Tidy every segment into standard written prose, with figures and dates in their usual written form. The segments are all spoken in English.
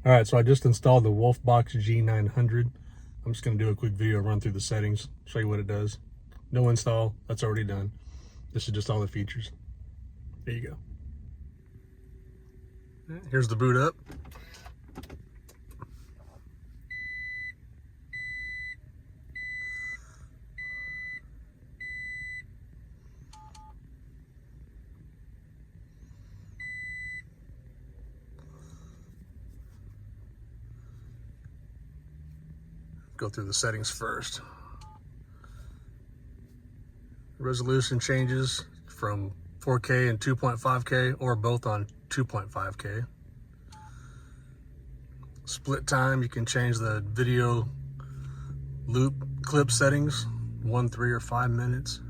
All right, so I just installed the WOLFBOX G900. I'm just gonna do a quick video, run through the settings, show you what it does. No install, that's already done. This is just all the features. There you go. Here's the boot up. Go through the settings first. Resolution changes from 4K and 2.5K or both on 2.5K. Split time, you can change the video loop clip settings, 1, 3, or 5 minutes.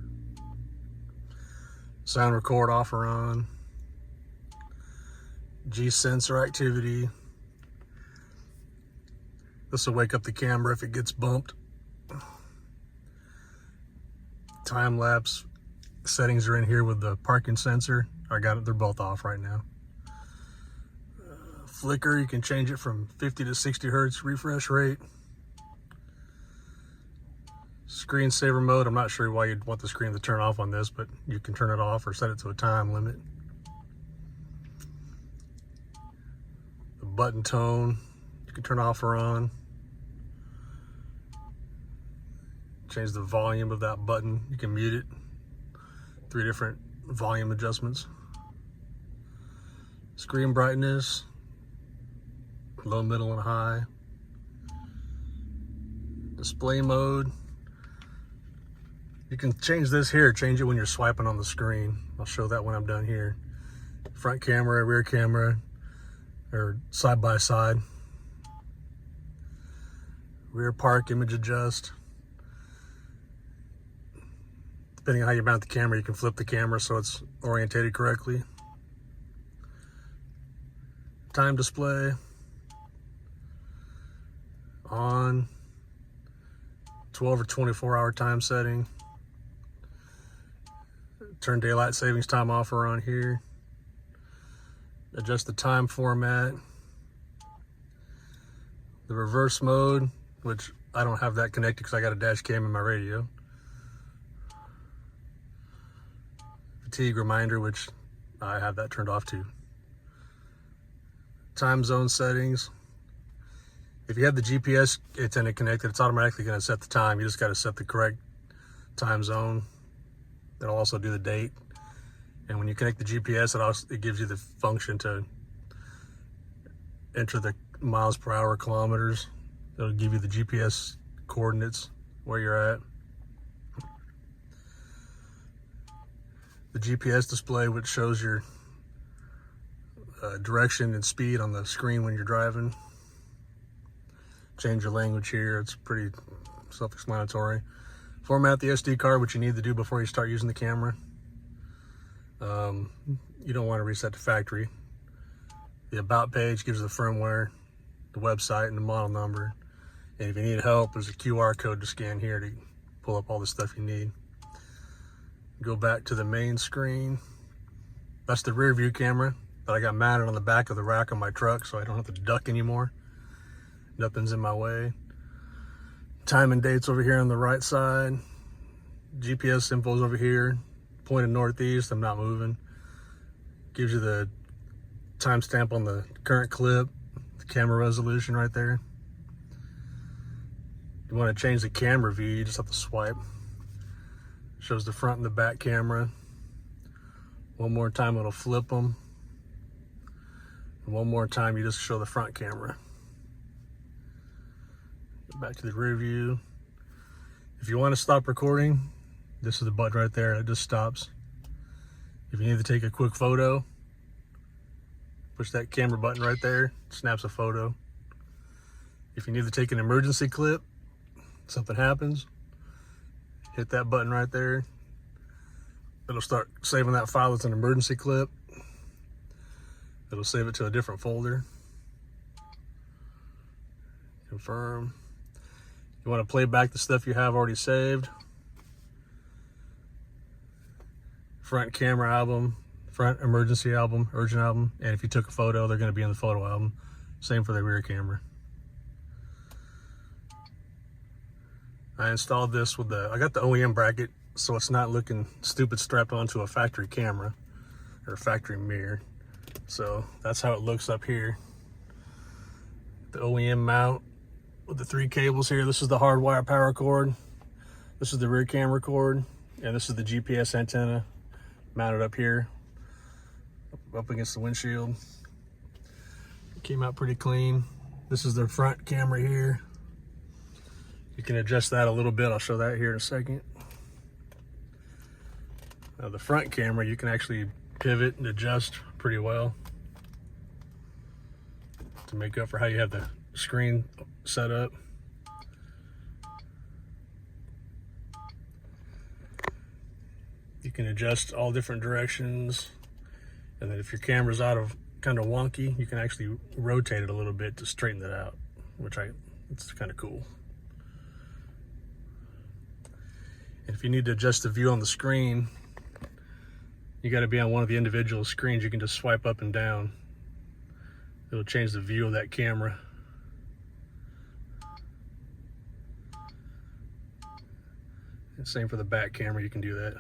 Sound record off or on. G sensor activity. This will wake up the camera if it gets bumped. Time lapse settings are in here with the parking sensor. I got it, they're both off right now. Flicker, you can change it from 50 to 60 hertz refresh rate. Screensaver mode, I'm not sure why you'd want the screen to turn off on this, but you can turn it off or set it to a time limit. The button tone, you can turn off or on. Change the volume of that button, you can mute it. 3 different volume adjustments. Screen brightness, low, middle, and high. Display mode. You can change this here, change it when you're swiping on the screen. I'll show that when I'm done here. Front camera, rear camera, or side by side. Rear park, image adjust. Depending on how you mount the camera, you can flip the camera so it's orientated correctly. Time display. On. 12 or 24 hour time setting. Turn daylight savings time off or on here. Adjust the time format. The reverse mode, which I don't have that connected because I got a dash cam in my radio. Fatigue reminder, which I have that turned off too. Time zone settings. If you have the GPS antenna connected, it's automatically going to set the time. You just got to set the correct time zone. It'll also do the date. And when you connect the GPS, it gives you the function to enter the miles per hour, kilometers. It'll give you the GPS coordinates where you're at. The GPS display, which shows your direction and speed on the screen when you're driving. Change your language here, it's pretty self-explanatory. Format the SD card, which you need to do before you start using the camera. You don't want to reset to factory. The about page gives the firmware, the website, and the model number. And if you need help, there's a QR code to scan here to pull up all the stuff you need. Go back to the main screen. That's the rear view camera that I got mounted on the back of the rack of my truck so I don't have to duck anymore. Nothing's in my way. Time and dates over here on the right side. GPS info's over here. Pointed northeast, I'm not moving. Gives you the timestamp on the current clip, the camera resolution right there. If you want to change the camera view, you just have to swipe. Shows the front and the back camera. One more time, it'll flip them. And one more time, you just show the front camera. Back to the rear view. If you want to stop recording, this is the button right there. It just stops. If you need to take a quick photo, push that camera button right there. It snaps a photo. If you need to take an emergency clip, something happens, hit that button right there. It'll start saving that file as an emergency clip. It'll save it to a different folder. Confirm. You want to play back the stuff you have already saved. Front camera album, front emergency album, urgent album, and if you took a photo, they're going to be in the photo album. Same for the rear camera. I installed this with I got the OEM bracket, so it's not looking stupid strapped onto a factory camera or a factory mirror. So that's how it looks up here. The OEM mount with the 3 cables here. This is the hardwire power cord. This is the rear camera cord. And this is the GPS antenna mounted up here, up against the windshield. It came out pretty clean. This is the front camera here. You can adjust that a little bit. I'll show that here in a second. Now the front camera, you can actually pivot and adjust pretty well to make up for how you have the screen set up. You can adjust all different directions, and then if your camera's out of kind of wonky, you can actually rotate it a little bit to straighten it out, which it's kind of cool. And if you need to adjust the view on the screen, you got to be on one of the individual screens. You can just swipe up and down. It'll change the view of that camera. And same for the back camera, you can do that.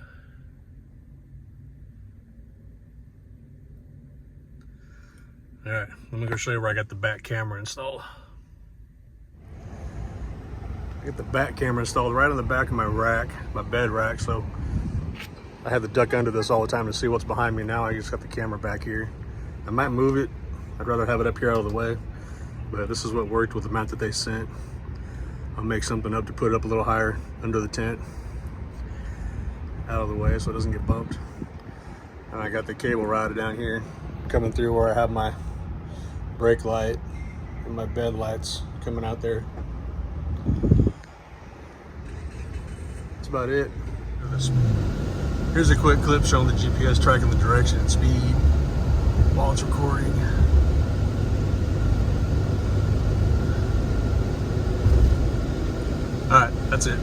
All right, let me go show you where I got the back camera installed. I got the back camera installed right on the back of my rack, my bed rack, so I had to duck under this all the time to see what's behind me. Now I just got the camera back here. I might move it. I'd rather have it up here out of the way, but this is what worked with the mount that they sent. I'll make something up to put it up a little higher under the tent, out of the way so it doesn't get bumped. And I got the cable routed down here, coming through where I have my brake light and my bed lights coming out there. That's about it. Here's a quick clip showing the GPS tracking the direction and speed while it's recording. All right, that's it.